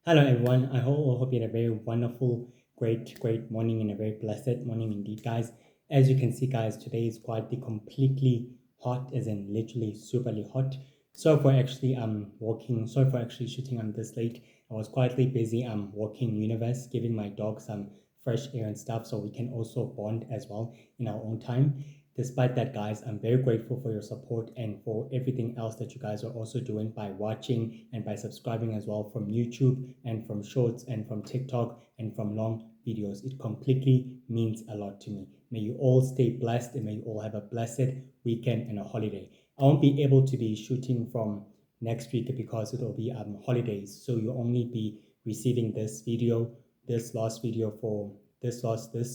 Hello, everyone. I hope you had a very wonderful, great morning and a very blessed morning indeed, guys. As you can see, guys, today is quite the completely hot, as in literally superly hot. Sorry for actually walking. Sorry for actually shooting on this late. I was quietly busy walking universe, giving my dog some fresh air and stuff, so we can also bond as well in our own time. Despite that, guys, I'm very grateful for your support and for everything else that you guys are also doing by watching and by subscribing as well from YouTube and from shorts and from TikTok and from long videos. It completely means a lot to me. May you all stay blessed and may you all have a blessed weekend and a holiday. I won't be able to be shooting from next week because it will be holidays. So you'll only be receiving this video, this last video for this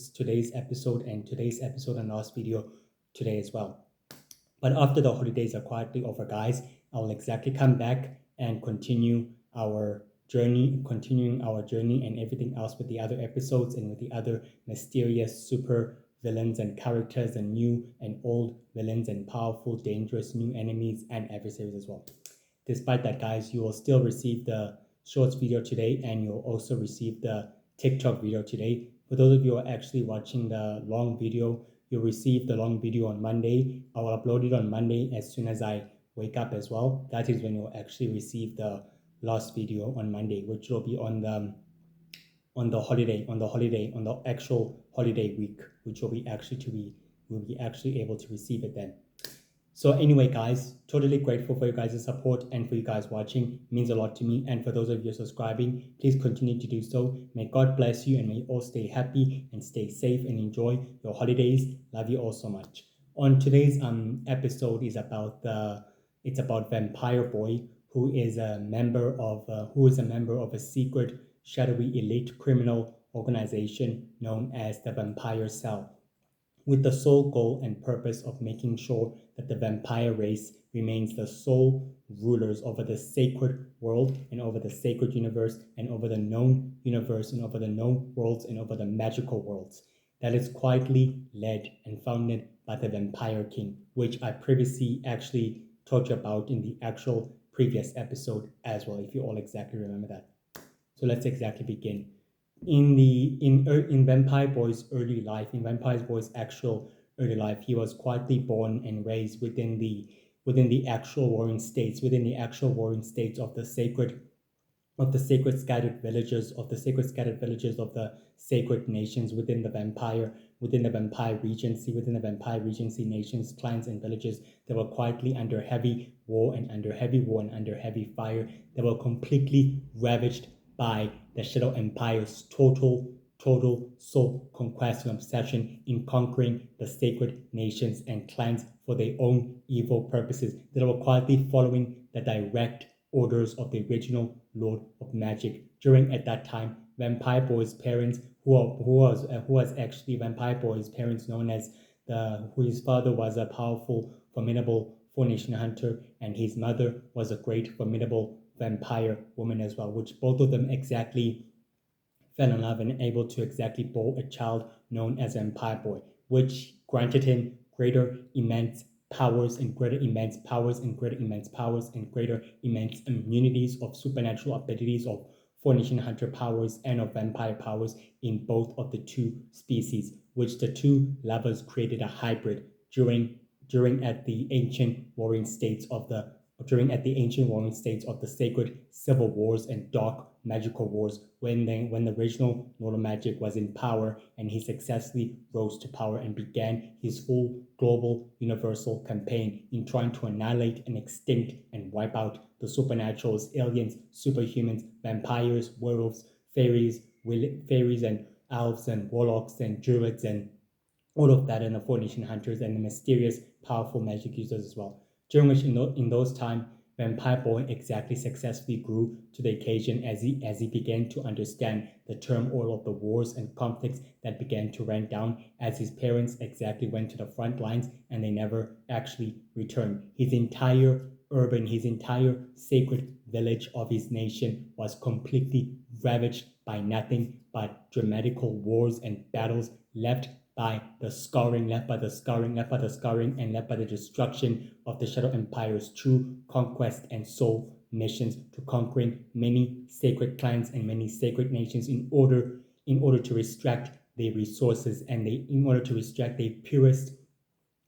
today's episode and today's episode and last video today as well. But after the holidays are quietly over, guys, I will exactly come back and continuing our journey and everything else with the other episodes and with the other mysterious super villains and characters and new and old villains and powerful, dangerous new enemies and adversaries as well. Despite that, guys, you will still receive the shorts video today and you'll also receive the TikTok video today. For those of you who are actually watching the long video, you'll receive the long video on Monday. I will upload it on Monday as soon as I wake up as well. That is when you'll actually receive the last video on Monday, which will be on the actual holiday week, which will be actually able to receive it then. So anyway, guys, totally grateful for you guys' support and for you guys watching. It means a lot to me. And for those of you subscribing, please continue to do so. May God bless you and may you all stay happy and stay safe and enjoy your holidays. Love you all so much. On today's episode is about it's about Vampire Boy, who is a member of a secret shadowy elite criminal organization known as the Vampire Cell, with the sole goal and purpose of making sure that the vampire race remains the sole rulers over the sacred world and over the sacred universe and over the known universe and over the known worlds and over the magical worlds. That is quietly led and founded by the Vampire King, which I previously actually told you about in the actual previous episode as well, if you all exactly remember that. So let's exactly begin. In Vampire Boy's early life, in Vampire Boy's actual early life, he was quietly born and raised within the actual warring states, of the sacred scattered villages of the sacred nations within the vampire regency nations, clans and villages that were quietly under heavy war and under heavy fire, that were completely ravaged by the Shadow Empire's total soul conquest and obsession in conquering the sacred nations and clans for their own evil purposes, that were quietly following the direct orders of the original Lord of Magic. During at that time, Vampire Boy's parents, who was actually Vampire Boy's parents, known as his father was a powerful, formidable four-nation hunter, and his mother was a great, formidable vampire woman as well, which both of them exactly fell in love and able to exactly bore a child known as Vampire Boy, which granted him greater immense powers and greater immense powers and greater immense powers and greater immense immunities of supernatural abilities of four-nation hunter powers and of vampire powers in both of the two species, which the two lovers created a hybrid during at the ancient warring states of the sacred civil wars and dark magical wars, when the original Lord of Magic was in power and he successfully rose to power and began his full global universal campaign in trying to annihilate and extinct and wipe out the supernaturals, aliens, superhumans, vampires, werewolves, fairies and elves and warlocks and druids and all of that, and the four-nation hunters and the mysterious powerful magic users as well. During which in those time, Vampire Boy exactly successfully grew to the occasion as he began to understand the turmoil of the wars and conflicts that began to rain down, as his parents exactly went to the front lines and they never actually returned. His entire sacred village of his nation was completely ravaged by nothing but dramatical wars and battles, left by the scarring, and left by the destruction of the Shadow Empire's true conquest and soul missions, to conquering many sacred clans and many sacred nations in order to extract their resources and in order to extract their purest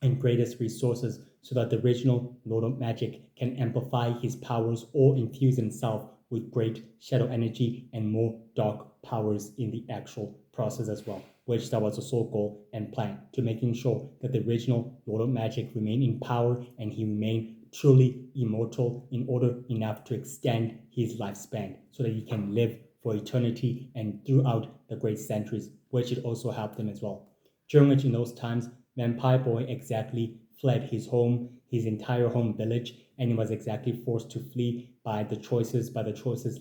and greatest resources so that the original Lord of Magic can amplify his powers or infuse himself with great shadow energy and more dark powers in the actual process as well, which that was the sole goal and plan, to making sure that the original Lord of Magic remained in power and he remained truly immortal in order enough to extend his lifespan so that he can live for eternity and throughout the great centuries, which it also helped him as well. During which in those times, Vampire Boy exactly fled his home, his entire home village, and he was exactly forced to flee by the choices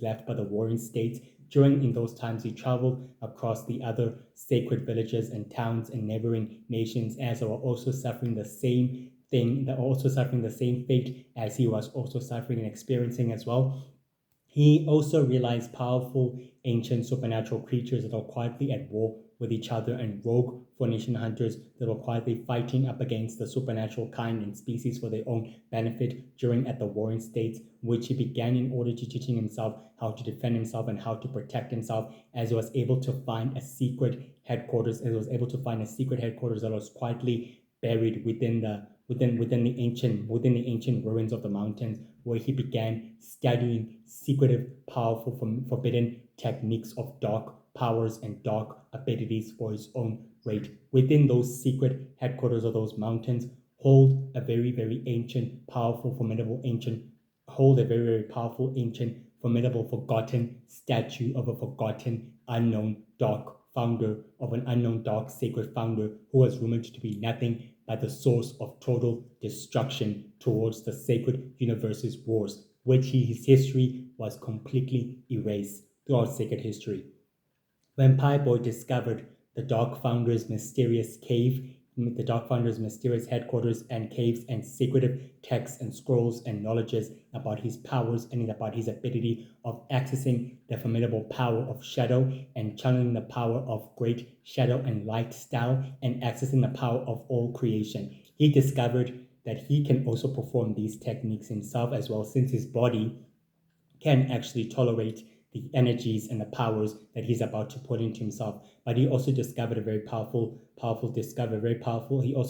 left by the warring states. During in those times, he traveled across the other sacred villages and towns and neighboring nations, as they were also suffering the same thing, they're also suffering the same fate as he was also suffering and experiencing as well. He also realized powerful ancient supernatural creatures that are quietly at war with each other and rogue formation hunters that were quietly fighting up against the supernatural kind and species for their own benefit during at the warring states, which he began in order to teaching himself how to defend himself and how to protect himself, as he was able to find a secret headquarters, that was quietly buried within the ancient ruins of the mountains, where he began studying secretive, powerful, forbidden techniques of dark powers and dark abilities for his own rate. Within those secret headquarters of those mountains, hold a very, very ancient, powerful, formidable ancient, hold a very, very powerful, ancient, formidable, forgotten statue of a forgotten, unknown dark founder, of an unknown dark sacred founder who was rumored to be nothing but the source of total destruction towards the sacred universe's wars, which his history was completely erased throughout sacred history. Vampire Boy discovered the Dark Founder's mysterious cave, the Dark Founder's mysterious headquarters and caves and secretive texts and scrolls and knowledges about his powers and about his ability of accessing the formidable power of shadow and channeling the power of great shadow and light style and accessing the power of all creation. He discovered that he can also perform these techniques himself as well, since his body can actually tolerate the energies and the powers that he's about to put into himself. But he also discovered a very he also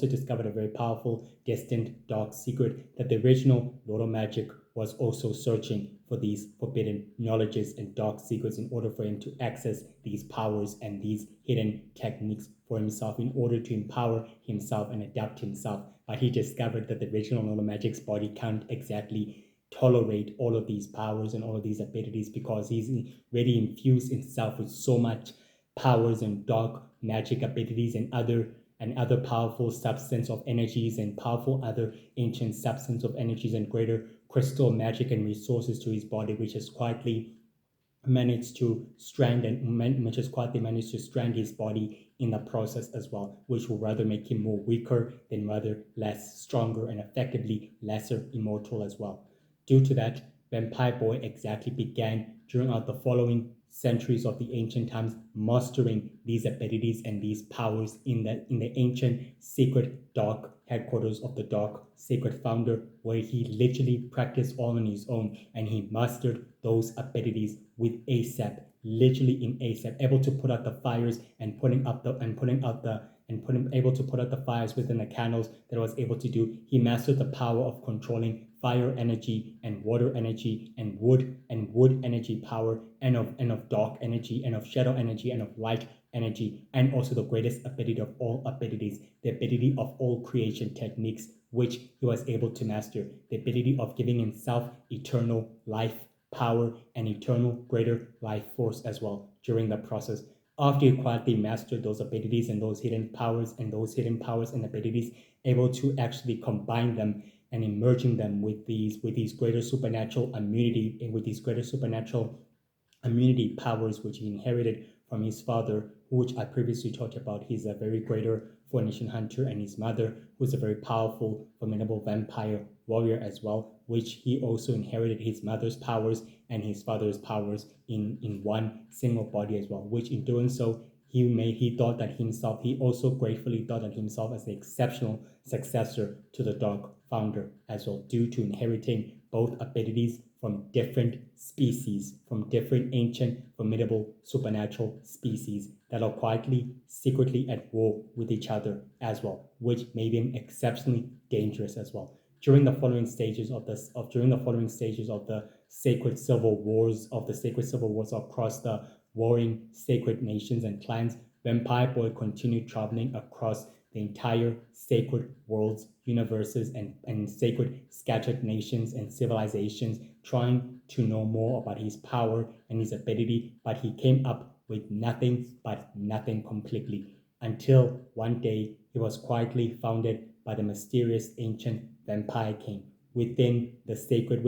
discovered a very powerful, distant, dark secret that the original Lord of Magic was also searching for these forbidden knowledges and dark secrets in order for him to access these powers and these hidden techniques for himself in order to empower himself and adapt himself. But he discovered that the original Lord of Magic's body can't exactly tolerate all of these powers and all of these abilities, because he's really infused himself with so much powers and dark magic abilities and other powerful substance of energies and powerful other ancient substance of energies and greater crystal magic and resources to his body, which has quietly managed to strand his body in the process as well, which will rather make him more weaker than rather less stronger and effectively lesser immortal as well. Due to that, Vampire Boy exactly began during the following centuries of the ancient times mastering these abilities and these powers in the ancient secret dark headquarters of the dark sacred founder, where he literally practiced all on his own and he mastered those abilities with ASAP, literally in ASAP, able to put out the fires and able to put out the fires within the candles that was able to do. He mastered the power of controlling fire energy and water energy and wood energy power and of dark energy and of shadow energy and of light energy, and also the greatest ability of all abilities, the ability of all creation techniques, which he was able to master, the ability of giving himself eternal life, power, and eternal greater life force as well during the process. After he quietly mastered those abilities and those hidden powers and abilities, able to actually combine them and emerging them with these greater supernatural immunity and with these greater supernatural immunity powers which he inherited from his father, which I previously talked about. He's a very greater formation hunter, and his mother, who's a very powerful, formidable vampire warrior as well, which he also inherited his mother's powers and his father's powers in one single body as well, which in doing so, he also gratefully thought of himself as the exceptional successor to the Dark Founder as well, due to inheriting both abilities from different species, from different ancient, formidable, supernatural species that are quietly, secretly at war with each other as well, which made him exceptionally dangerous as well. During the following stages of the sacred civil wars across the warring sacred nations and clans, Vampire Boy continued traveling across the entire sacred worlds, universes, and sacred scattered nations and civilizations, trying to know more about his power and his ability, but he came up with nothing but nothing completely. Until one day he was quietly founded by the mysterious ancient vampire king within the sacred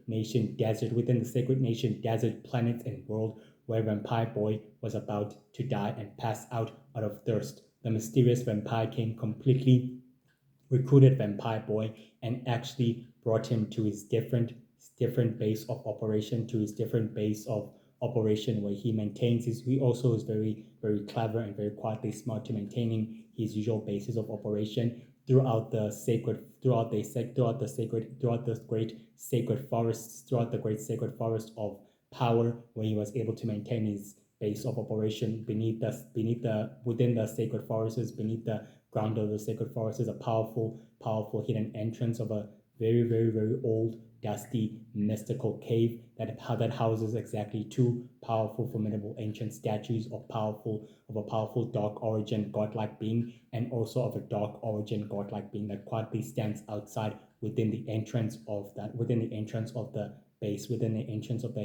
nation desert planets and world where Vampire Boy was about to die and pass out of thirst. The mysterious Vampire King completely recruited Vampire Boy and actually brought him to his different base of operation, where he also is very very clever and very quietly smart to maintaining his usual bases of operation throughout the great sacred forest of power, where he was able to maintain his base of operation within the sacred forests. Beneath the ground of the sacred forest is a powerful hidden entrance of a very very very old, dusty, mystical cave that houses exactly two powerful, formidable ancient statues of a powerful dark origin godlike being, and also of a dark origin godlike being that quietly stands outside within the entrance of the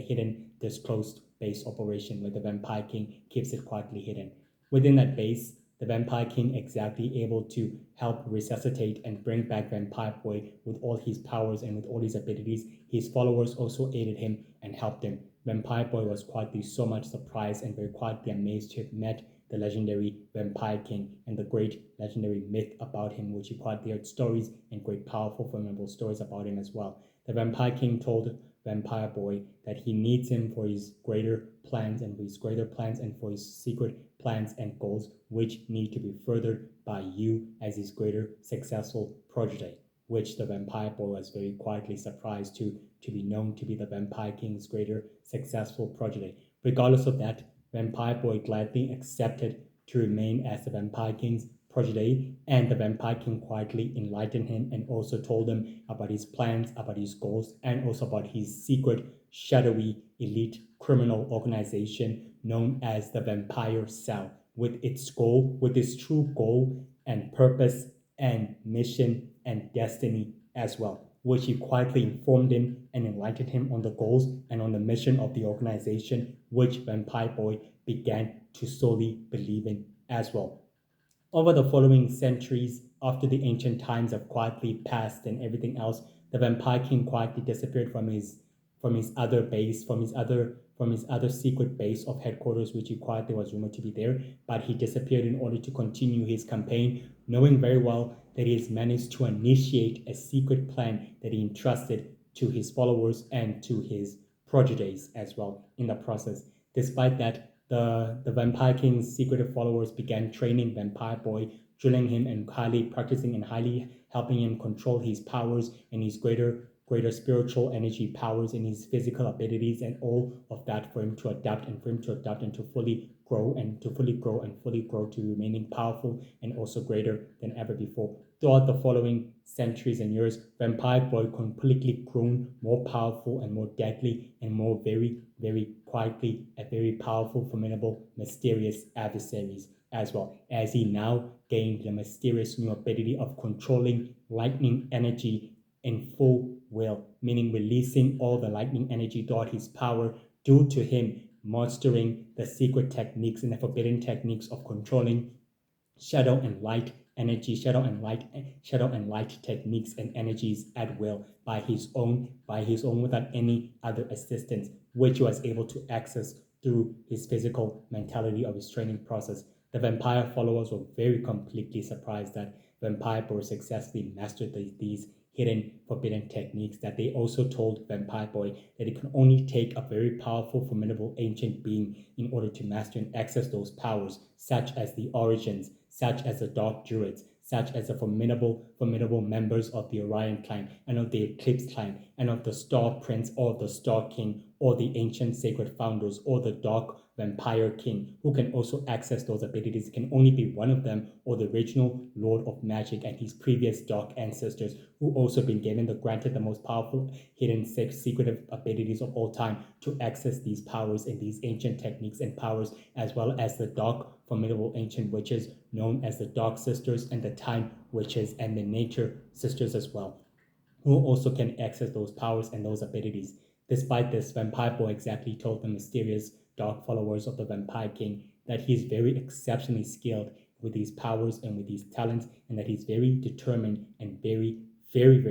hidden disclosed base operation, where the Vampire King keeps it quietly hidden. Within that base, the Vampire King exactly able to help resuscitate and bring back Vampire Boy with all his powers and with all his abilities. His followers also aided him and helped him. Vampire Boy was quietly so much surprised and very quietly amazed to have met the legendary Vampire King and the great legendary myth about him, which he quietly heard stories and great powerful, formidable stories about him as well. The Vampire King told Vampire Boy that he needs him for his greater plans and for his secret plans and goals, which need to be furthered by you as his greater successful protege, which the Vampire Boy was very quietly surprised to be known to be the Vampire King's greater successful protege. Regardless of that, Vampire Boy gladly accepted to remain as the Vampire King's protege, and the Vampire King quietly enlightened him and also told him about his plans, about his goals, and also about his secret, shadowy, elite criminal organization known as the Vampire Cell, with its true goal and purpose and mission and destiny as well, which he quietly informed him and enlightened him on the goals and on the mission of the organization, which Vampire Boy began to solely believe in as well. Over the following centuries, after the ancient times have quietly passed and everything else, the Vampire King quietly disappeared from his other base, from his other secret base of headquarters, which he quietly was rumored to be there. But he disappeared in order to continue his campaign, knowing very well that he has managed to initiate a secret plan that he entrusted to his followers and to his proteges as well in the process. Despite that, the Vampire King's secretive followers began training Vampire Boy, drilling him and highly practicing and highly helping him control his powers and his greater spiritual energy powers and his physical abilities and all of that for him to adapt and to fully grow to remaining powerful and also greater than ever before. Throughout the following centuries and years, Vampire Boy completely grown more powerful and more deadly and more very, very quietly a very powerful, formidable, mysterious adversaries as well, as he now gained the mysterious new ability of controlling lightning energy in full will, meaning releasing all the lightning energy throughout his power due to him mastering the secret techniques and the forbidden techniques of controlling shadow and light energy, shadow and light techniques and energies at will by his own without any other assistance, which he was able to access through his physical mentality of his training process. The vampire followers were very completely surprised that Vampire Boy successfully mastered these hidden forbidden techniques, that they also told Vampire Boy that it can only take a very powerful, formidable ancient being in order to master and access those powers, such as the origins, such as the dark druids, such as the formidable members of the Orion clan and of the Eclipse clan and of the Star Prince or the Star King or the ancient sacred founders or the Dark Vampire King, who can also access those abilities. It can only be one of them or the original Lord of Magic and his previous dark ancestors, who also been granted the most powerful hidden secretive abilities of all time to access these powers and these ancient techniques and powers, as well as the dark formidable ancient witches known as the Dark Sisters and the Time Witches and the Nature Sisters as well, who also can access those powers and those abilities. Despite this, Vampire Boy exactly told the mysterious dark followers of the Vampire King that he is very exceptionally skilled with these powers and with these talents, and that he's very determined and very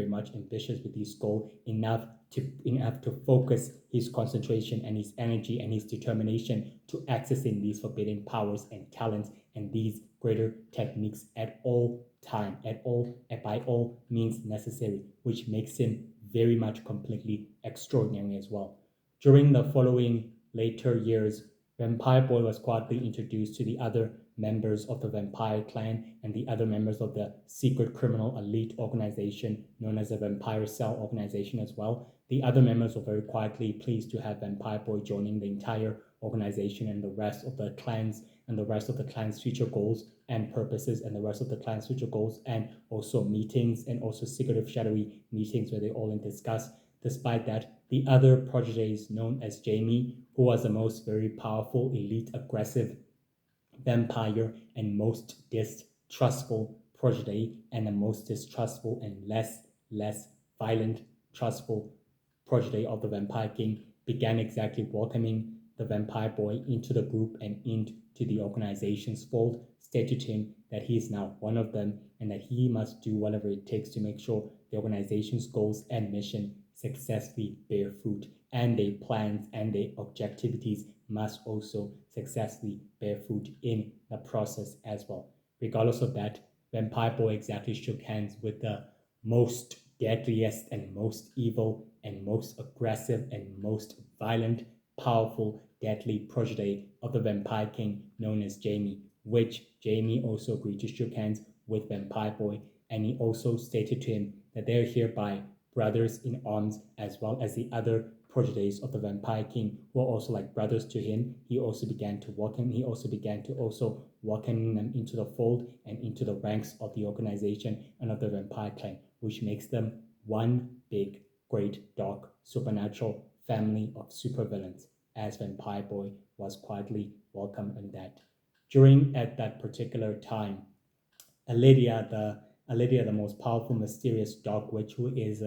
much ambitious with his goal, enough to focus his concentration and his energy and his determination to accessing these forbidden powers and talents and these greater techniques at all time, by all means necessary, which makes him very much completely extraordinary as well. During the following later years, Vampire Boy was quietly introduced to the other members of the Vampire Clan and the other members of the secret criminal elite organization known as the Vampire Cell organization as well. The other members were very quietly pleased to have Vampire Boy joining the entire organization and the rest of the clans and the rest of the clan's future goals and purposes and the rest of the clan's future goals, and also meetings and also secretive shadowy meetings where they all discuss. Despite that, the other proteges known as Jamie, who was the most very powerful, elite, aggressive vampire and most distrustful protege, and the most distrustful and less violent, trustful protege of the Vampire King, began exactly welcoming the Vampire Boy into the group and into the organization's fold, stated to him that he is now one of them and that he must do whatever it takes to make sure the organization's goals and mission successfully bear fruit, and their plans and their objectivities must also successfully bear fruit in the process as well. Regardless of that, Vampire Boy exactly shook hands with the most deadliest and most evil and most aggressive and most violent, powerful, deadly protege of the Vampire King known as Jamie, which Jamie also agreed to shake hands with Vampire Boy, and he also stated to him that they are hereby brothers in arms, as well as the other proteges of the Vampire King who are also like brothers to him. He also began to welcome them into the fold and into the ranks of the organization and of the Vampire Clan, which makes them one big, great, dark, supernatural family of supervillains, as Vampire Boy was quietly welcomed in that. At that particular time, Aledia, the most powerful, mysterious dark witch, who is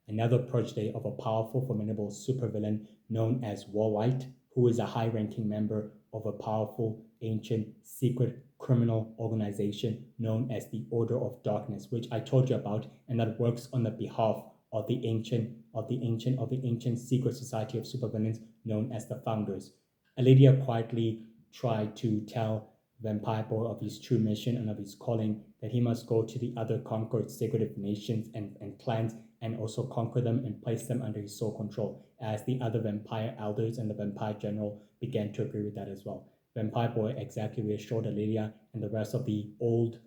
another protege of a powerful, formidable supervillain known as Warwhite, who is a high-ranking member of a powerful, ancient, secret criminal organization known as the Order of Darkness, which I told you about, and that works on the behalf of the ancient secret society of supervillains known as the Founders. Aledia quietly tried to tell Vampire Boy of his true mission and of his calling, that he must go to the other conquered secretive nations and clans and also conquer them and place them under his sole control, as the other vampire elders and the vampire general began to agree with that as well. Vampire Boy exactly reassured Aledia and the rest of the old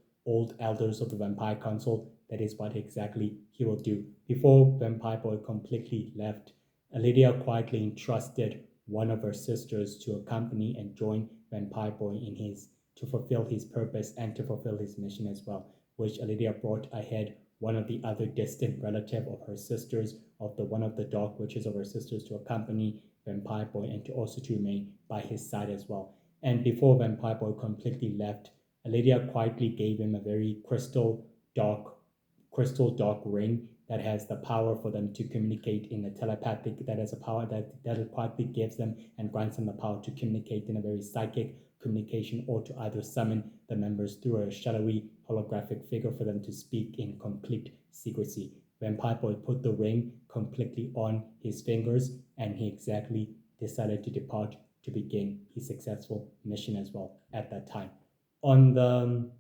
elders of the Vampire Council that is what exactly he will do. Before Vampire Boy completely left, Aledia quietly entrusted one of her sisters to accompany and join Vampire Boy to fulfill his purpose and to fulfill his mission as well, which Aledia brought ahead one of the other distant relative of her sisters, one of the dark witches of her sisters, to accompany Vampire Boy and to also to remain by his side as well. And before Vampire Boy completely left, Aledia quietly gave him a very crystal dark ring that has the power for them to communicate in a telepathic, that has a power that quietly gives them and grants them the power to communicate in a very psychic communication, or to either summon the members through a shadowy holographic figure for them to speak in complete secrecy. Vampire Boy put the ring completely on his fingers, and he exactly decided to depart to begin his successful mission as well at that time. On the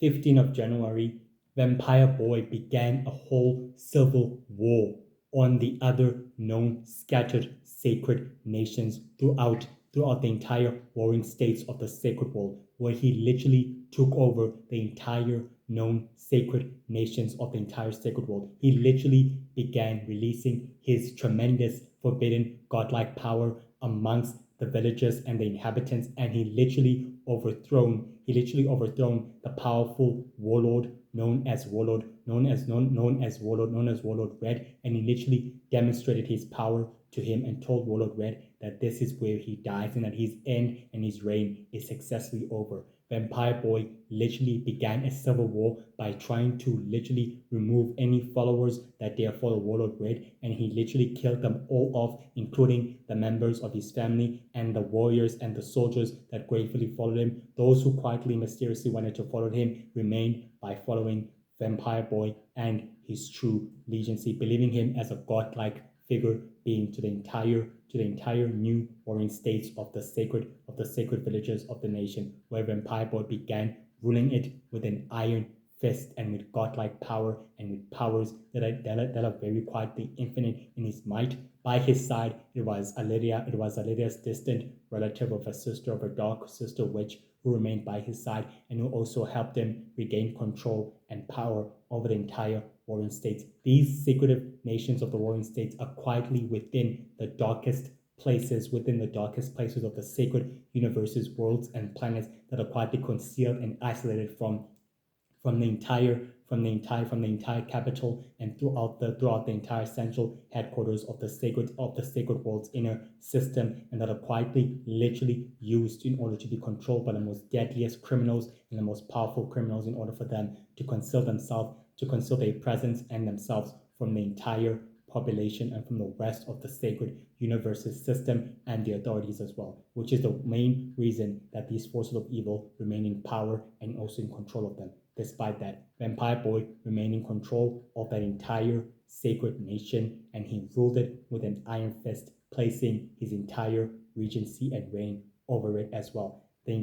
15th of January, Vampire Boy began a whole civil war on the other known scattered sacred nations throughout throughout the entire warring states of the sacred world, where he literally took over the entire known sacred nations of the entire sacred world. He literally began releasing his tremendous forbidden godlike power amongst the villagers and the inhabitants, and he literally overthrown the powerful warlord known as Warlord Red, and he literally demonstrated his power to him and told Warlord Red that this is where he dies and that his end and his reign is successfully over. Vampire Boy literally began a civil war by trying to literally remove any followers that dare follow Warlord Red, and he literally killed them all off, including the members of his family and the warriors and the soldiers that gratefully followed him. Those who quietly, mysteriously wanted to follow him remained by following Vampire Boy and his true legiancy, believing him as a godlike figure, being to the entire new warring states of the sacred villages of the nation, where Vampire Boy began ruling it with an iron fist and with godlike power and with powers that are very quietly infinite in his might. By his side, it was Allyria's distant relative of a sister of a dark sister witch who remained by his side and who also helped him regain control and power over the entire warring states. These secretive nations of the warring states are quietly within the darkest places of the sacred universes, worlds, and planets that are quietly concealed and isolated from the entire capital and throughout the entire central headquarters of the sacred world's inner system, and that are quietly literally used in order to be controlled by the most deadliest criminals and the most powerful criminals in order for them to conceal their presence and themselves from the entire population and from the rest of the sacred universe's system and the authorities as well, which is the main reason that these forces of evil remain in power and also in control of them. Despite that, Vampire Boy remained in control of that entire sacred nation, and he ruled it with an iron fist, placing his entire regency and reign over it as well. The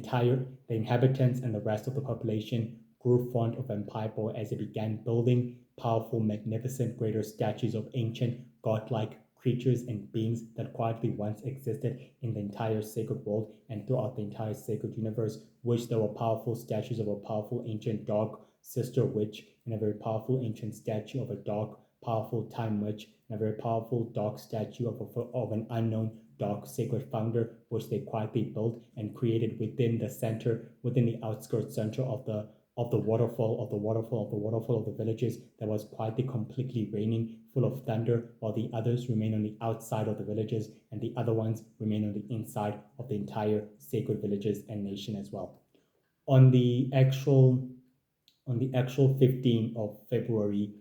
inhabitants and the rest of the population grew fond of Vampire Boy as he began building powerful, magnificent, greater statues of ancient, godlike creatures and beings that quietly once existed in the entire sacred world and throughout the entire sacred universe, which there were powerful statues of a powerful ancient dark sister witch, and a very powerful ancient statue of a dark, powerful time witch, and a very powerful dark statue of an unknown dark sacred founder, which they quietly built and created within the outskirts center of the waterfall of the villages that was quietly completely raining, full of thunder, while the others remain on the outside of the villages and the other ones remain on the inside of the entire sacred villages and nation as well. On the actual 15th of February,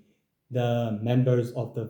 the members of the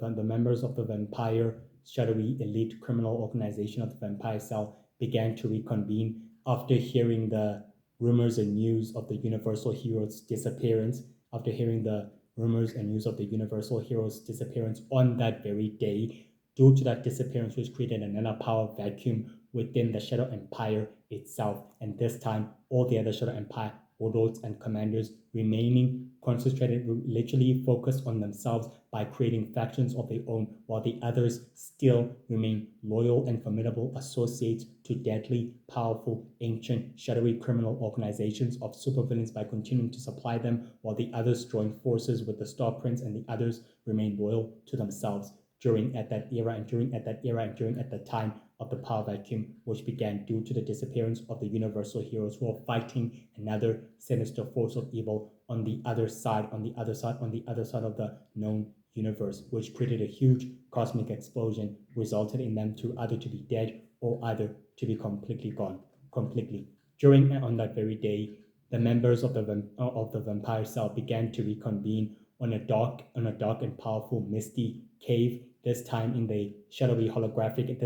vampire shadowy elite criminal organization of the Vampire Cell began to reconvene after hearing the rumors and news of the Universal Hero's disappearance. After hearing the rumors and news of the Universal Hero's disappearance on that very day, due to that disappearance, which created another power vacuum within the Shadow Empire itself, and this time all the other Shadow Empire warlords and commanders remaining concentrated, literally focused on themselves by creating factions of their own, while the others still remain loyal and formidable associates to deadly, powerful, ancient, shadowy criminal organizations of supervillains by continuing to supply them, while the others join forces with the Star Prince and the others remain loyal to themselves during at that time of the power vacuum, which began due to the disappearance of the Universal Heroes, who are fighting another sinister force of evil on the other side of the known universe, which created a huge cosmic explosion, resulted in them to either to be dead or either to be completely gone. During and on that very day, the members of the vampire cell began to reconvene on a dark and powerful misty cave, this time in the shadowy holographic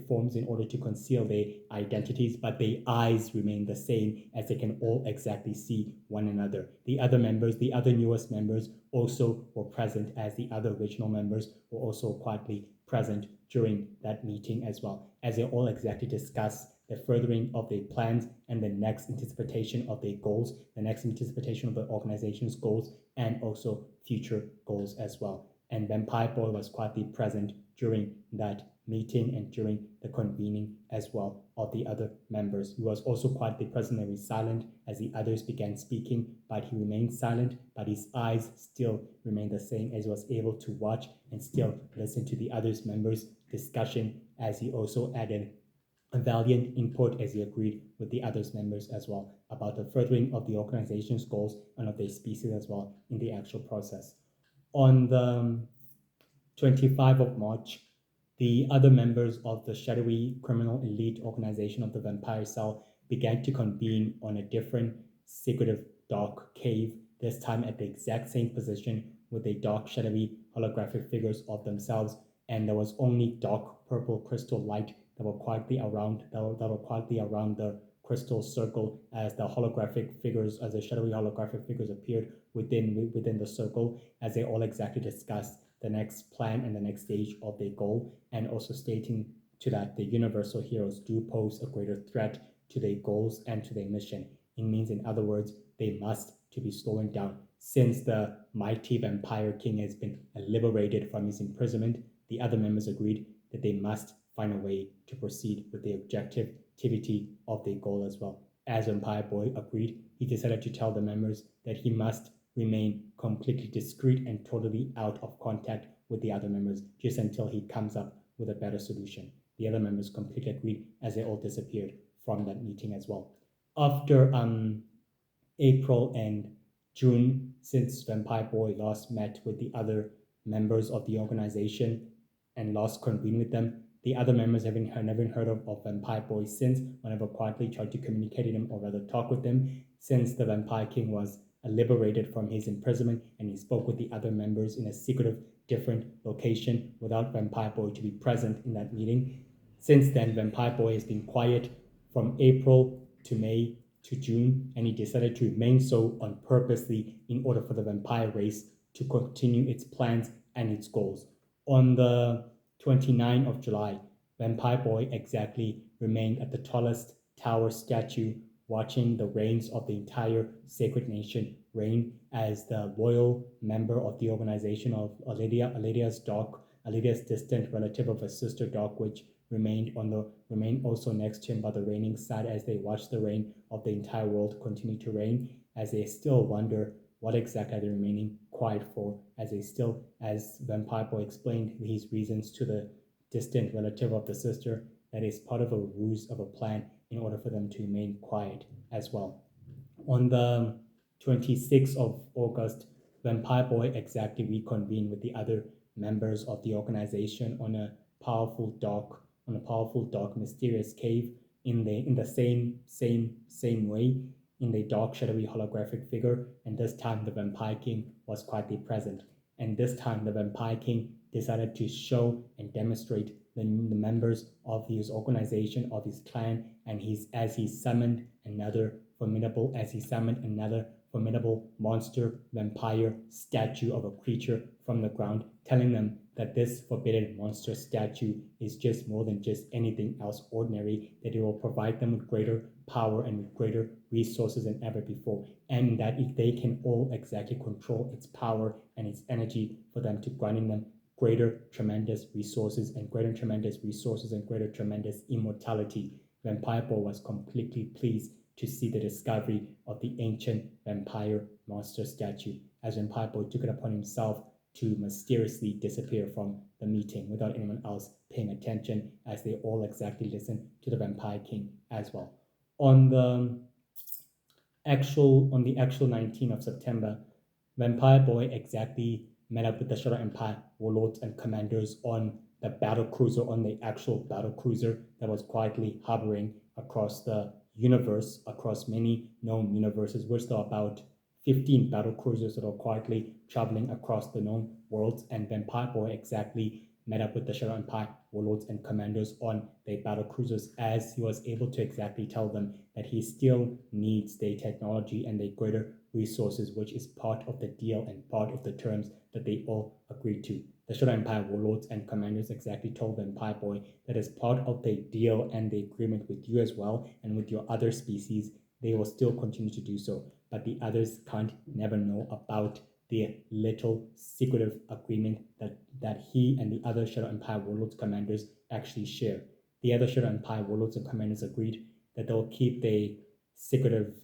forms in order to conceal their identities, but their eyes remain the same as they can all exactly see one another. The other newest members also were present, as the other original members were also quietly present during that meeting as well, as they all exactly discuss the furthering of their plans and the next anticipation of their goals, the next anticipation of the organization's goals, and also future goals as well. And Vampire Boy was quietly present during that meeting and during the convening as well of the other members. He was also quietly present and very silent as the others began speaking, but he remained silent, but his eyes still remained the same as he was able to watch and still listen to the others members' discussion, as he also added a valiant input as he agreed with the others members as well about the furthering of the organization's goals and of their species as well in the actual process. On the 25th of March, the other members of the shadowy criminal elite organization of the Vampire Cell began to convene on a different secretive dark cave, this time at the exact same position with a dark shadowy holographic figures of themselves, and there was only dark purple crystal light that were quietly around the crystal circle as the holographic figures, as the shadowy holographic figures appeared within the circle, as they all exactly discussed the next plan and the next stage of their goal, and also stating to that the universal heroes do pose a greater threat to their goals and to their mission. It means, in other words, they must to be slowing down. Since the mighty vampire king has been liberated from his imprisonment, the other members agreed that they must find a way to proceed with the objectivity of their goal as well. As Vampire Boy agreed, he decided to tell the members that he must remain completely discreet and totally out of contact with the other members just until he comes up with a better solution. The other members completely agreed as they all disappeared from that meeting as well. After April and June, since Vampire Boy last met with the other members of the organization and last convened with them, the other members have never heard of Vampire Boy since, whenever quietly tried to communicate with him or rather talk with him, since the Vampire King was liberated from his imprisonment and he spoke with the other members in a secretive, different location without Vampire Boy to be present in that meeting. Since then, Vampire Boy has been quiet from April to May to June, and he decided to remain so on purposely in order for the vampire race to continue its plans and its goals. On the 29th of July, Vampire Boy exactly remained at the tallest tower statue, watching the reigns of the entire sacred nation reign as the loyal member of the organization of Aledia's distant relative of her sister Dark Witch, remained also next to him by the reigning side as they watched the reign of the entire world continue to reign, as they still wonder what exactly are they remaining quiet for, as Vampire Boy explained his reasons to the distant relative of the sister, that is part of a ruse of a plan in order for them to remain quiet as well. On the 26th of August, Vampire Boy exactly reconvened with the other members of the organization on a powerful, dark, mysterious cave in the same way, in the dark, shadowy, holographic figure, and this time the Vampire King was quietly present. And this time the Vampire King decided to show and demonstrate the members of his organization, of his clan, and as he summoned another formidable monster vampire statue of a creature from the ground, telling them that this forbidden monster statue is just more than just anything else ordinary, that it will provide them with greater power and with greater resources than ever before, and that if they can all exactly control its power and its energy for them to grant them greater tremendous resources and greater tremendous immortality. Vampire Boy was completely pleased to see the discovery of the ancient vampire monster statue, as Vampire Boy took it upon himself to mysteriously disappear from the meeting without anyone else paying attention, as they all exactly listened to the Vampire King as well. On the actual 19th of September, Vampire Boy exactly met up with the Shadow Empire warlords and commanders on the battle cruiser, on the actual battle cruiser that was quietly hovering across the universe, across many known universes, which there are about 15 battle cruisers that are quietly traveling across the known worlds, and Vampire Boy exactly met up with the Shadow Empire warlords and commanders on their battle cruisers, as he was able to exactly tell them that he still needs their technology and their greater resources, which is part of the deal and part of the terms that they all agreed to. The Shadow Empire warlords and commanders exactly told Vampire Boy that as part of the deal and the agreement with you as well and with your other species, they will still continue to do so, but the others can't never know about the little secretive agreement that he and the other Shadow Empire warlords commanders actually share. The other Shadow Empire warlords and commanders agreed that they'll keep the secretive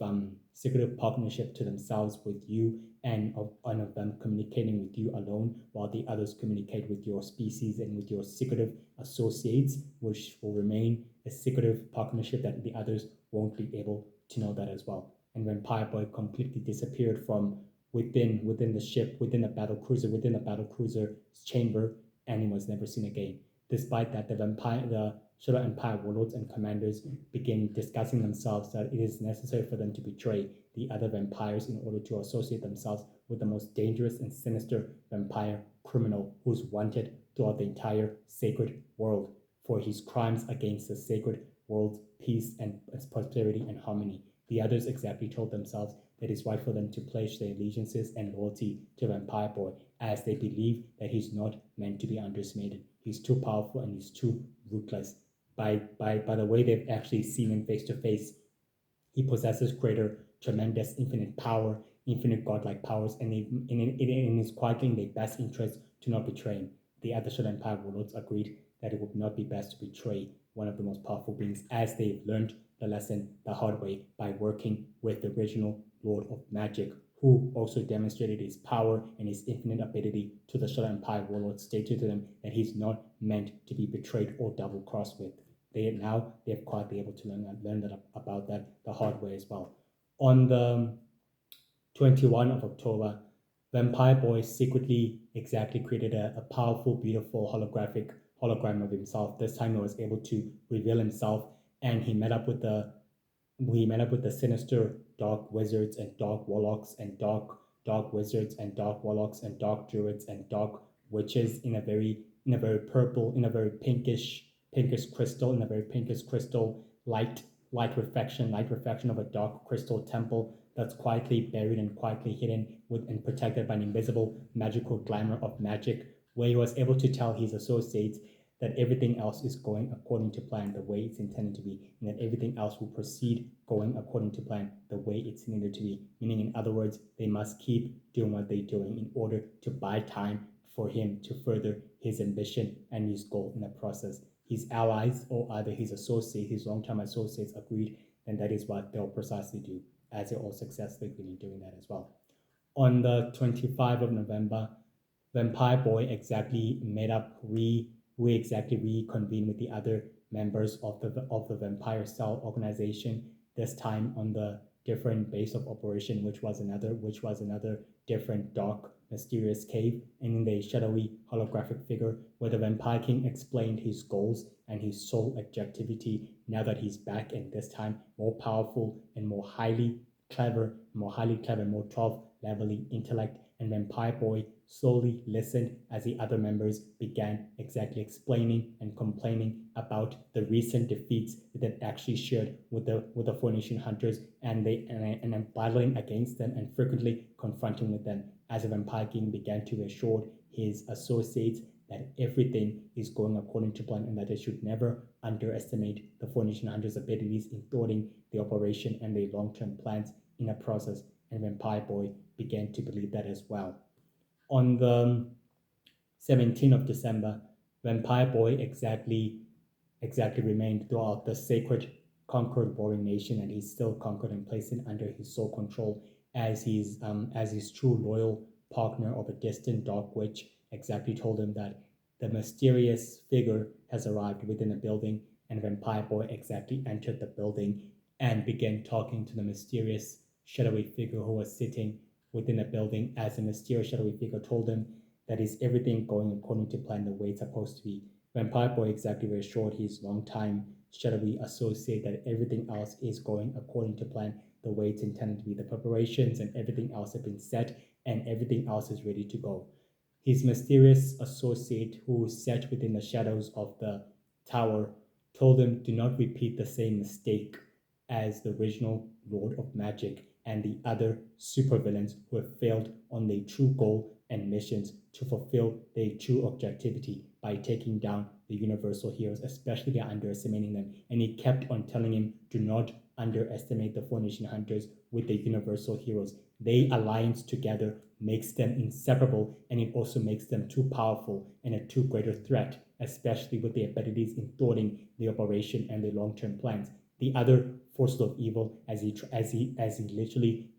partnership to themselves with you, and one of them communicating with you alone, while the others communicate with your species and with your secretive associates, which will remain a secretive partnership that the others won't be able to know that as well. And Vampire Boy completely disappeared from within the ship, within the battle cruiser's chamber, and he was never seen again. Despite that, the Shadow Empire warlords and commanders begin discussing themselves that it is necessary for them to betray the other vampires in order to associate themselves with the most dangerous and sinister vampire criminal who's wanted throughout the entire sacred world for his crimes against the sacred world's peace and prosperity and harmony. The others exactly told themselves that it's right for them to pledge their allegiances and loyalty to Vampire Boy, as they believe that he's not meant to be underestimated. He's too powerful and he's too ruthless. By the way they've actually seen him face to face, he possesses greater, tremendous, infinite power, infinite godlike powers, and it is quietly in their best interest to not betray him. The other Shadow Empire warlords agreed that it would not be best to betray one of the most powerful beings, as they've learned the lesson the hard way by working with the original Lord of Magic, who also demonstrated his power and his infinite ability to the Shadow Empire warlords, stated to them that he's not meant to be betrayed or double-crossed with. They've quite been able to learn that about that the hard way as well. On the 21 of October, Vampire Boy secretly exactly created a powerful, beautiful hologram of himself. This time he was able to reveal himself, and he met up with the sinister dark wizards and dark warlocks and dark wizards and dark warlocks and dark druids and dark witches in a very purple, in a very pinkish crystal, in a very pinkish crystal light reflection of a dark crystal temple that's quietly buried and quietly hidden with and protected by an invisible magical glamour of magic, where he was able to tell his associates that everything else is going according to plan, the way it's intended to be, and that everything else will proceed going according to plan, the way it's needed to be. Meaning, in other words, they must keep doing what they're doing in order to buy time for him to further his ambition and his goal in the process. His allies, or either his associates, his long-term associates, agreed, and that is what they'll precisely do, as they're all successfully been doing that as well. On the 25th of November, Vampire Boy exactly made up, we exactly reconvened with the other members of the Vampire Cell organization, this time on the different base of operation, which was another different dark, mysterious cave, and in the shadowy holographic figure where the Vampire King explained his goals and his sole objectivity now that he's back, and this time more powerful and more highly clever, more 12 levelly intellect. And Vampire Boy slowly listened as the other members began exactly explaining and complaining about the recent defeats that they actually shared with the Four Nation Hunters, and battling against them and frequently confronting with them, as the Vampire King began to assure his associates that everything is going according to plan and that they should never underestimate the Four Nation Hunters' abilities in thwarting the operation and their long-term plans in a process. And Vampire Boy began to believe that as well. On the 17th of December, Vampire Boy exactly remained throughout the sacred conquered warring nation, and he's still conquered and placed it under his sole control as his true loyal partner of a distant dark witch exactly told him that the mysterious figure has arrived within the building, and Vampire Boy exactly entered the building and began talking to the mysterious shadowy figure who was sitting within the building, as the mysterious shadowy figure told him that is everything going according to plan the way it's supposed to be. Vampire Boy exactly reassured his longtime shadowy associate that everything else is going according to plan the way it's intended to be. The preparations and everything else have been set and everything else is ready to go. His mysterious associate, who sat within the shadows of the tower, told him do not repeat the same mistake as the original Lord of Magic and the other supervillains who have failed on their true goal and missions to fulfill their true objectivity by taking down the universal heroes, especially by underestimating them. And he kept on telling him, do not underestimate the Four Nation Hunters with the universal heroes. They alliance together makes them inseparable, and it also makes them too powerful and a too greater threat, especially with their abilities in thwarting the operation and the long-term plans. The other forces of evil, as he literally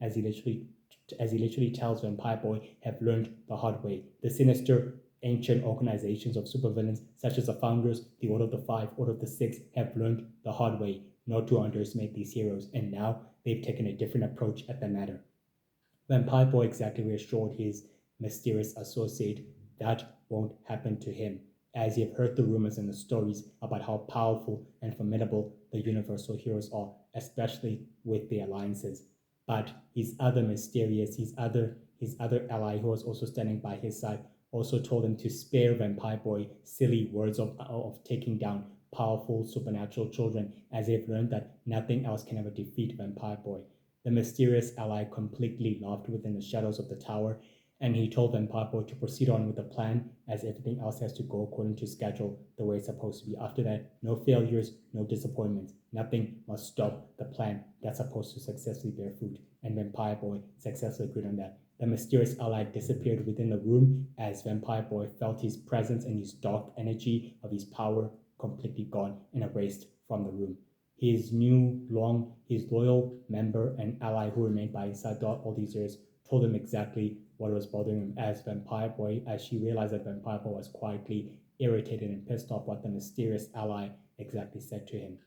tells Vampire Boy, have learned the hard way. The sinister ancient organizations of supervillains, such as the Founders, the Order of the Five, Order of the Six, have learned the hard way not to underestimate these heroes, and now they've taken a different approach at the matter. Vampire Boy exactly reassured his mysterious associate that won't happen to him, as he have heard the rumors and the stories about how powerful and formidable the universal heroes are, especially with the alliances. But his other ally who was also standing by his side also told him to spare Vampire Boy silly words of taking down powerful supernatural children, as they've learned that nothing else can ever defeat Vampire Boy. The mysterious ally completely laughed within the shadows of the tower, and he told Vampire Boy to proceed on with the plan, as everything else has to go according to schedule the way it's supposed to be. After that, no failures, no disappointments. Nothing must stop the plan that's supposed to successfully bear fruit. And Vampire Boy successfully agreed on that. The mysterious ally disappeared within the room as Vampire Boy felt his presence and his dark energy of his power completely gone and erased from the room. His loyal member and ally who remained by his side all these years told him exactly what was bothering him, as she realized that Vampire Boy was quietly irritated and pissed off what the mysterious ally exactly said to him.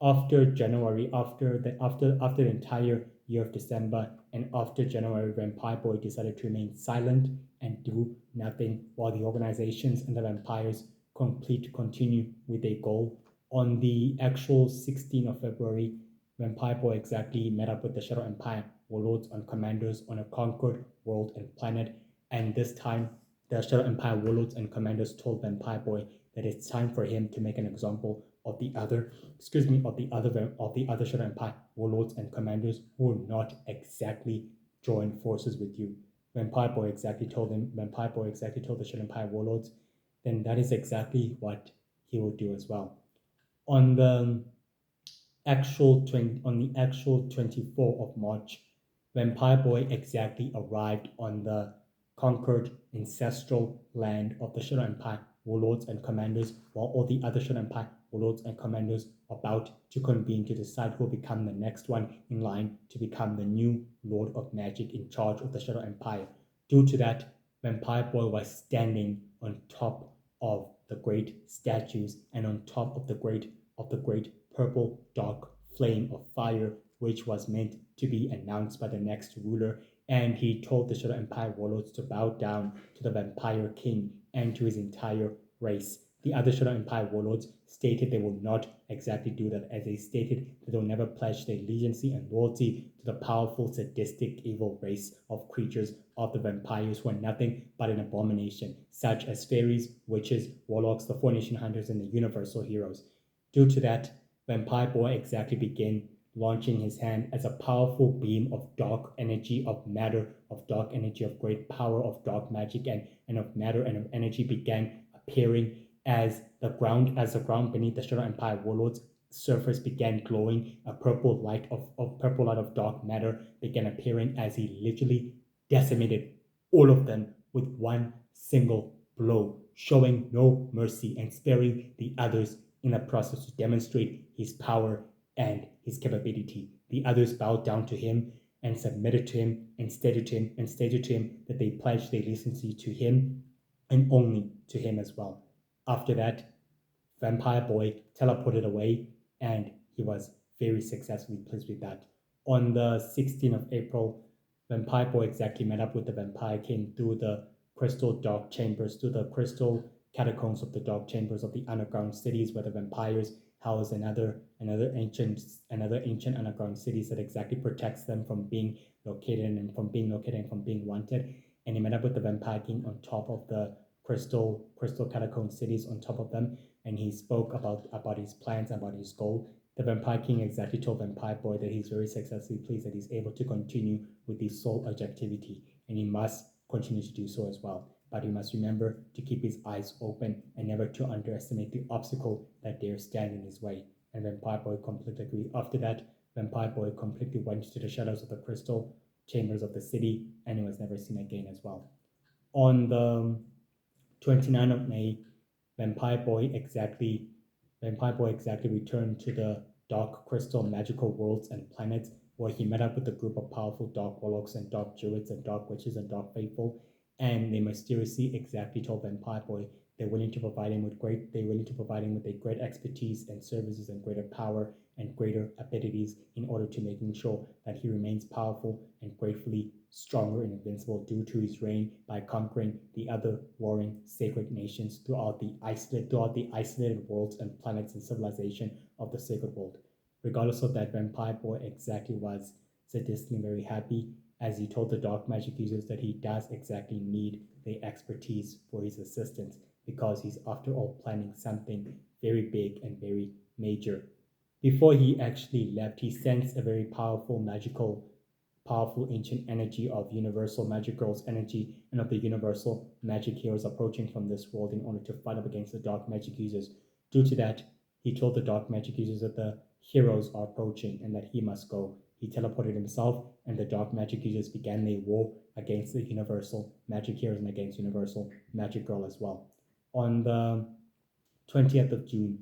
After the entire year of December and after January, Vampire Boy decided to remain silent and do nothing while the organizations and the vampires continue with their goal. On the actual 16th of February, Vampire Boy exactly met up with the Shadow Empire warlords and commanders on a conquered world and planet, and this time the Shadow Empire warlords and commanders told Vampire Boy that it's time for him to make an example of the other Shadow Empire warlords and commanders who will not exactly join forces with you. Vampire Boy exactly told the Shadow Empire warlords, then that is exactly what he will do as well. On the actual 24th of March, Vampire Boy exactly arrived on the conquered ancestral land of the Shadow Empire warlords and commanders, while all the other Shadow Empire warlords and commanders are about to convene to decide who will become the next one in line to become the new Lord of Magic in charge of the Shadow Empire. Due to that, Vampire Boy was standing on top of the great statues and on top of the great purple dark flame of fire, which was meant to be announced by the next ruler. And he told the Shadow Empire warlords to bow down to the Vampire King and to his entire race. The other Shadow Empire warlords stated they will not exactly do that, as they stated that they'll never pledge their allegiance and loyalty to the powerful, sadistic, evil race of creatures of the vampires who are nothing but an abomination, such as fairies, witches, warlocks, the Four Nation Hunters, and the universal heroes. Due to that, Vampire Boy exactly began launching his hand as a powerful beam of dark energy, of matter, of dark energy, of great power, of dark magic, and of matter and of energy began appearing as the ground beneath the Shadow Empire warlords surface began glowing. A purple light of dark matter began appearing as he literally decimated all of them with one single blow, showing no mercy and sparing the others in the process to demonstrate his power and his capability. The others bowed down to him and submitted to him and stated to him that they pledged their allegiance to him and only to him as well. After that, Vampire Boy teleported away, and he was very successfully pleased with that. On the 16th of April, Vampire Boy exactly met up with the Vampire King through the crystal dark chambers, through the crystal catacombs of the dark chambers of the underground cities, where the vampires house another ancient underground cities that exactly protects them from being located and from being wanted. And he met up with the Vampire King on top of the crystal catacomb cities on top of them, and he spoke about his plans, about his goal. The Vampire King exactly told Vampire Boy that he's very successfully pleased that he's able to continue with his sole objectivity, and he must continue to do so as well. but he must remember to keep his eyes open and never to underestimate the obstacle that dare stand in his way. And Vampire Boy completely agreed. After that, Vampire Boy completely went to the shadows of the crystal chambers of the city, and he was never seen again as well. On the 29th of May, Vampire Boy exactly returned to the Dark Crystal magical worlds and planets, where he met up with a group of powerful Dark Warlocks and Dark Druids and Dark Witches and Dark Faithful, and they mysteriously exactly told Vampire Boy they're willing to provide him with a great expertise and services and greater power and greater abilities in order to making sure that he remains powerful and gratefully stronger and invincible due to his reign by conquering the other warring sacred nations throughout the isolated worlds and planets and civilization of the sacred world. Regardless of that, Vampire Boy exactly was sadistically very happy as he told the dark magic users that he does exactly need the expertise for his assistance because he's after all planning something very big and very major. Before he actually left, he sensed a very powerful ancient energy of universal magic girls energy and of the universal magic heroes approaching from this world in order to fight up against the dark magic users. Due to that, he told the dark magic users that the heroes are approaching and that he must go. He teleported himself, and the dark magic users began their war against the universal magic heroes and against universal magic girl as well. On the 20th of June,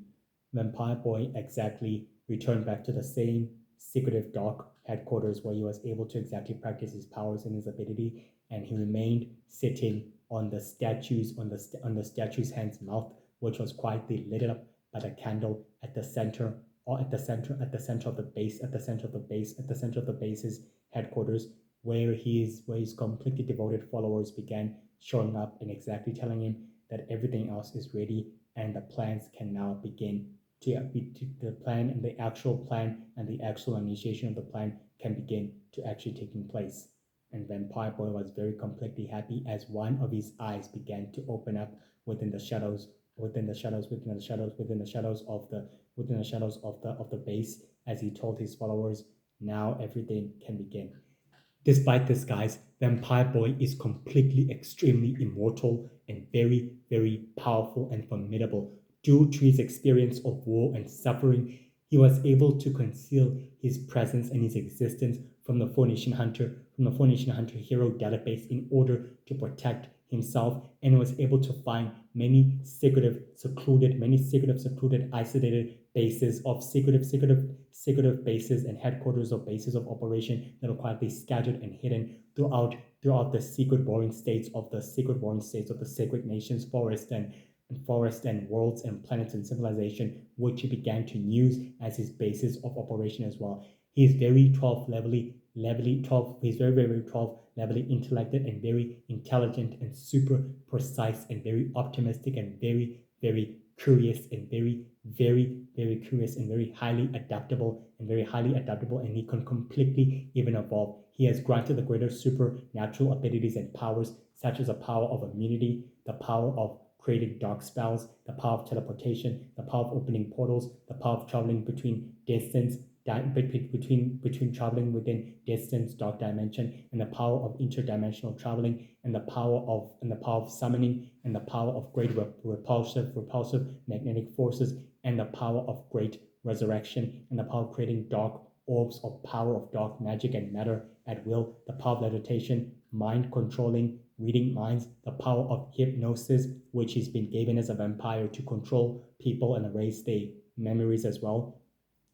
Vampire Boy exactly returned back to the same secretive dark headquarters where he was able to exactly practice his powers and his ability, and he remained sitting on the statue's hand's mouth, which was quietly lit up by the candle at the center of the base's headquarters, where his completely devoted followers began showing up and exactly telling him that everything else is ready and the plans can now begin the plan and the actual plan and the actual initiation of the plan can begin to actually taking place. And Vampire Boy was very completely happy as one of his eyes began to open up within the shadows of the base as he told his followers, now everything can begin. Despite this, guys, Vampire Boy is completely, extremely immortal and very, very powerful and formidable. Due to his experience of war and suffering, he was able to conceal his presence and his existence from the Four Nation Hunter hero database in order to protect himself, and was able to find many secretive, isolated bases of secretive bases and headquarters of bases of operation that are quietly scattered and hidden throughout the secret warring states of the sacred nations, forest and worlds and planets and civilization, which he began to use as his basis of operation as well. He is very 12 levelly 12. He's very, very 12 levelly intellected and very intelligent and super precise and very optimistic and very, very curious and very, very, very curious and very highly adaptable and he can completely even evolve. He has granted the greater supernatural abilities and powers such as the power of immunity, the power of creating dark spells, the power of teleportation, the power of opening portals, the power of traveling between traveling within distance, dark dimension, and the power of interdimensional traveling, and the power of summoning, and the power of great repulsive magnetic forces, and the power of great resurrection, and the power of creating dark orbs of power of dark magic and matter at will, the power of levitation, mind controlling, reading minds, the power of hypnosis, which he's been given as a vampire to control people and erase their memories as well,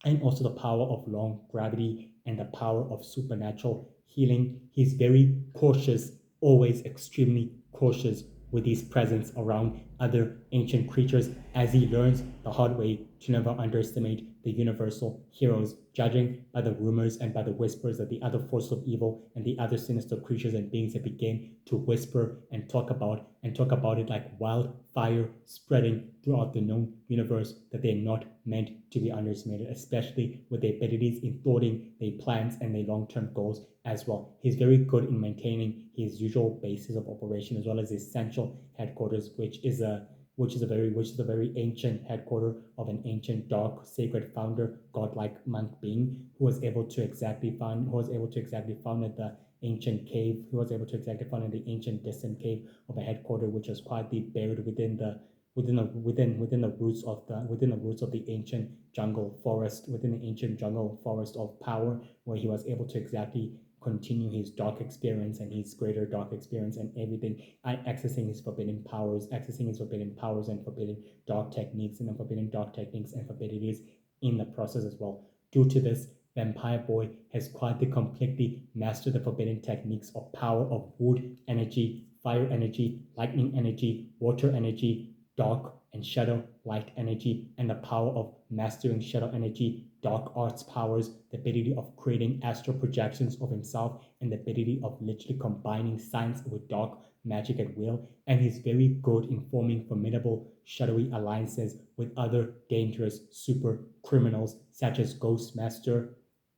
and also the power of long gravity and the power of supernatural healing. He's very cautious, always extremely cautious with his presence around other ancient creatures as he learns the hard way to never underestimate the universal heroes, judging by the rumors and by the whispers that the other forces of evil and the other sinister creatures and beings that begin to whisper and talk about it like wildfire spreading throughout the known universe, that they're not meant to be underestimated, especially with their abilities in thwarting their plans and their long-term goals as well. He's very good in maintaining his usual basis of operation as well as his central headquarters, which is a very ancient headquarter of an ancient dark sacred founder, godlike monk being who was able to exactly found the ancient cave. He was able to exactly find in the ancient distant cave of a headquarter, which was quietly buried within the roots of the ancient jungle forest, within the ancient jungle forest of power, where he was able to exactly continue his dark experience and his greater dark experience and everything, and accessing his forbidden powers, and forbidden dark techniques and forbidden dark techniques and forbiddities in the process as well. Due to this, Vampire Boy has quite completely mastered the forbidden techniques of power of wood energy, fire energy, lightning energy, water energy, dark and shadow light energy, and the power of mastering shadow energy, dark arts powers, the ability of creating astral projections of himself, and the ability of literally combining science with dark magic at will. And he's very good in forming formidable shadowy alliances with other dangerous super criminals such as Ghostmaster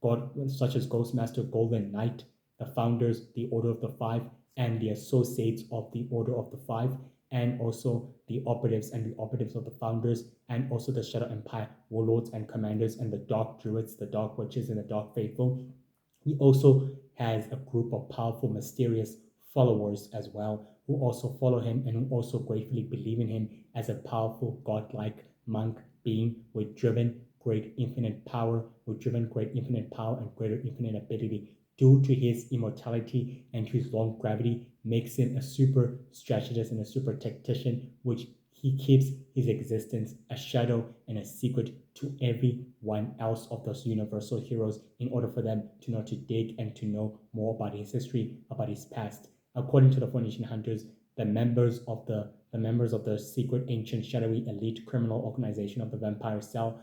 Golden Knight, the founders, the Order of the Five, and the associates of the Order of the Five, and also the operatives of the founders, and also the Shadow Empire warlords and commanders, and the Dark Druids, the Dark Witches, and the Dark Faithful. He also has a group of powerful, mysterious followers as well, who also follow him and who also gratefully believe in him as a powerful, godlike monk being with driven great infinite power, and greater infinite ability. Due to his immortality and to his long gravity, makes him a super strategist and a super tactician, which he keeps his existence a shadow and a secret to everyone else of those universal heroes in order for them to know to dig and to know more about his history, about his past. According to the Phoenician hunters, the members of the secret ancient shadowy elite criminal organization of the Vampire Cell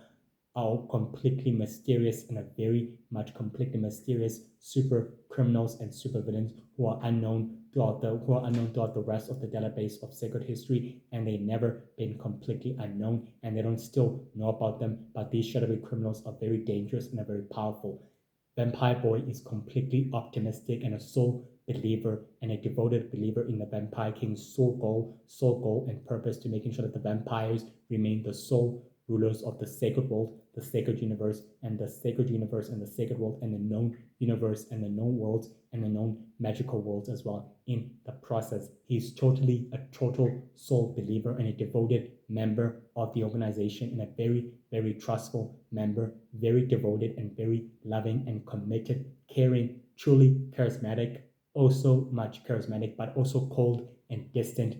are completely mysterious and a very much completely mysterious super criminals and super villains who are unknown throughout the rest of the database of sacred history, and they've never been completely unknown, and they don't still know about them. But these shadowy criminals are very dangerous and are very powerful. Vampire Boy is completely optimistic and a sole believer and a devoted believer in the Vampire King's sole goal and purpose to making sure that the vampires remain the sole rulers of the sacred world, the sacred universe, and the sacred universe and the sacred world, and the known universe and the known worlds and the known magical worlds as well. In the process, he's totally a total soul believer and a devoted member of the organization, and a very, very trustful member, very devoted and very loving and committed, caring, truly charismatic, also much charismatic, but also cold and distant.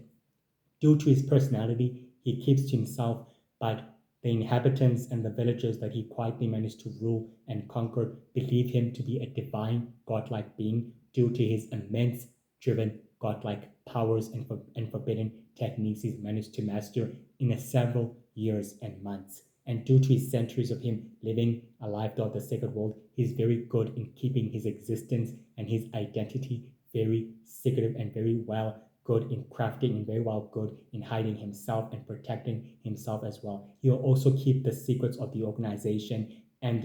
Due to his personality, he keeps to himself, but the inhabitants and the villagers that he quietly managed to rule and conquer believe him to be a divine, godlike being due to his immense, driven, godlike powers and forbidden techniques he's managed to master in several years and months. And due to his centuries of him living alive throughout the sacred world, he's very good in keeping his existence and his identity very secretive and very well good in crafting and very well good in hiding himself and protecting himself as well. He will also keep the secrets of the organization and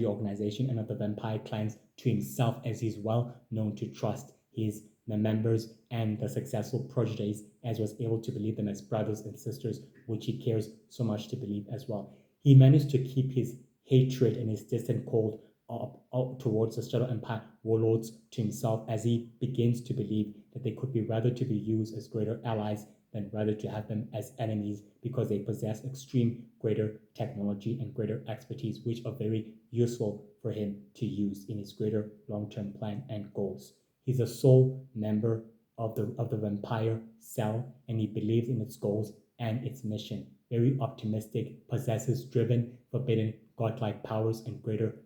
of the vampire clans to himself, as he's well known to trust the members and the successful proteges, as was able to believe them as brothers and sisters, which he cares so much to believe as well. He managed to keep his hatred and his distant cold up towards the Shadow Empire warlords to himself, as he begins to believe that they could be rather to be used as greater allies than rather to have them as enemies, because they possess extreme greater technology and greater expertise, which are very useful for him to use in his greater long-term plan and goals. He's a sole member of the vampire cell, and he believes in its goals and its mission. Very optimistic, possesses driven, forbidden, godlike powers and greater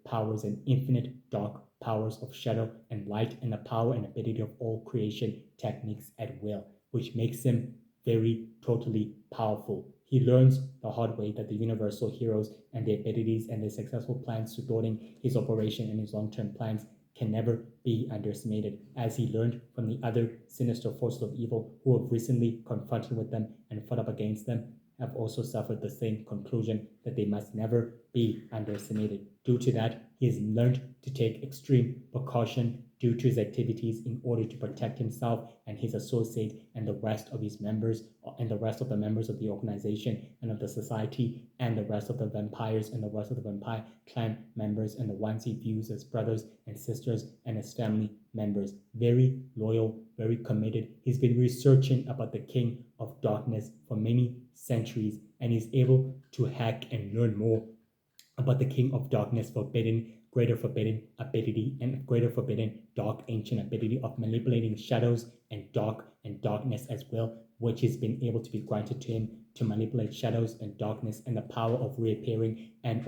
powers and infinite dark powers of shadow and light, and the power and ability of all creation techniques at will, which makes him very totally powerful. He learns the hard way that the universal heroes and their abilities and their successful plans supporting his operation and his long-term plans can never be underestimated, as he learned from the other sinister forces of evil who have recently confronted with them and fought up against them, have also suffered the same conclusion, that they must never be underestimated. Due to that, he has learned to take extreme precaution due to his activities in order to protect himself and his associates and the rest of his members and the rest of the members of the organization and of the society and the rest of the vampires and the rest of the vampire clan members and the ones he views as brothers and sisters and as family members. Very loyal, very committed. He's been researching about the King of Darkness for many centuries, and he's able to hack and learn more about the King of Darkness greater forbidden ability and greater forbidden dark ancient ability of manipulating shadows and darkness as well, which has been able to be granted to him to manipulate shadows and darkness and the power of reappearing and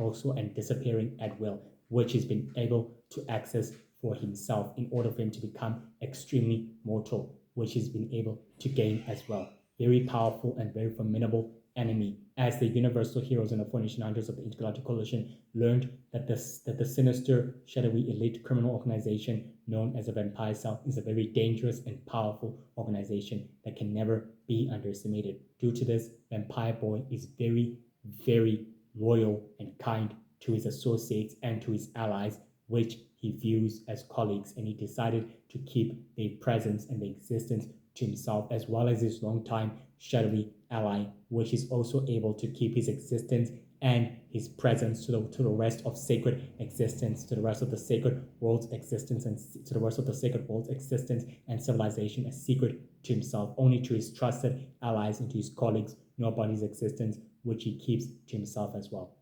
disappearing at will, which has been able to access for himself in order for him to become extremely mortal, which he's been able to gain as well. Very powerful and very formidable enemy, as the universal heroes and the Formation Hunters of the Intergalactic Coalition learned that the sinister, shadowy, elite criminal organization known as the Vampire Cell is a very dangerous and powerful organization that can never be underestimated. Due to this, Vampire Boy is very, very loyal and kind to his associates and to his allies, which he views as colleagues, and he decided to keep their presence and their existence to himself, as well as his longtime shadowy ally, which is also able to keep his existence and his presence to the rest of sacred existence, to the rest of the sacred world's existence, and to the rest of the sacred world's existence and civilization a secret to himself. Only to his trusted allies and to his colleagues know about his existence, which he keeps to himself as well.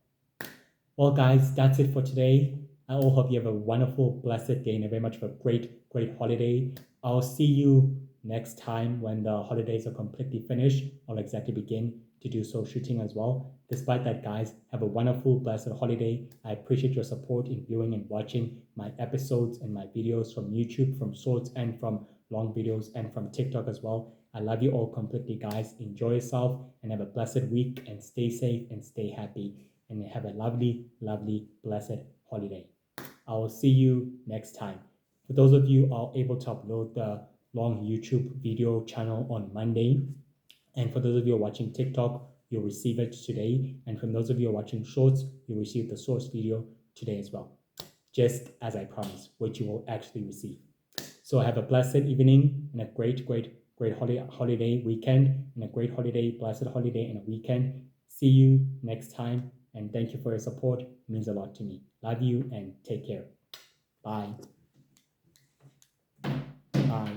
Well, guys, that's it for today. I all hope you have a wonderful, blessed day and a very much of a great, great holiday. I'll see you next time when the holidays are completely finished. I'll exactly begin to do soul shooting as well. Despite that, guys, have a wonderful, blessed holiday. I appreciate your support in viewing and watching my episodes and my videos from YouTube, from shorts and from long videos and from TikTok as well. I love you all completely, guys. Enjoy yourself and have a blessed week, and stay safe and stay happy, and have a lovely, lovely, blessed holiday. I will see you next time. For those of you who are able to upload the long YouTube video channel on Monday, and for those of you who are watching TikTok, you'll receive it today. And from those of you who are watching Shorts, you'll receive the Source video today as well, just as I promised, which you will actually receive. So have a blessed evening and a great, great, great holiday weekend, and a great holiday, blessed holiday and a weekend. See you next time, and thank you for your support. It means a lot to me. Love you and take care. Bye. Bye.